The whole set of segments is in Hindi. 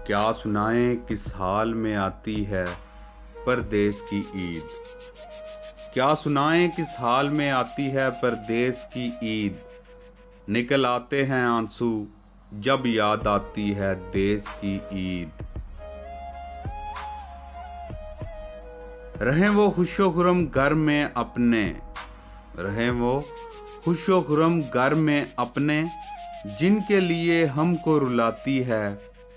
क्या सुनाएं किस हाल में आती है परदेस की ईद। क्या सुनाएं किस हाल में आती है परदेस की ईद। निकल आते हैं आंसू जब याद आती है देश की ईद। रहें वो खुशो खुरम घर में अपने, रहें वो खुशो खुरम घर में अपने, जिनके लिए हमको रुलाती है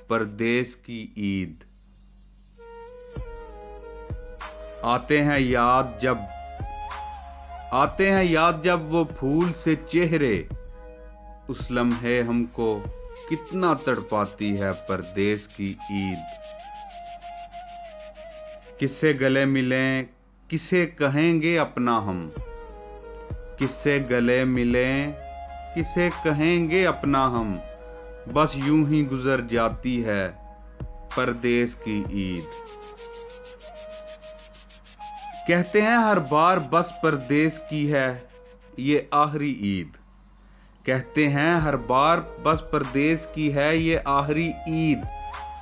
परदेस की ईद। आते हैं याद जब वो फूल से चेहरे, उस लम्हे हमको कितना तड़पाती है परदेस की ईद। किससे गले मिलें किसे कहेंगे अपना हम, किससे गले मिलें किसे कहेंगे अपना हम, बस यूं ही गुजर जाती है परदेस की ईद। कहते हैं हर बार बस परदेस की है ये आखिरी ईद। कहते हैं हर बार बस परदेस की है ये आखिरी ईद,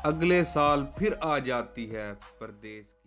अगले साल फिर आ जाती है परदेस की।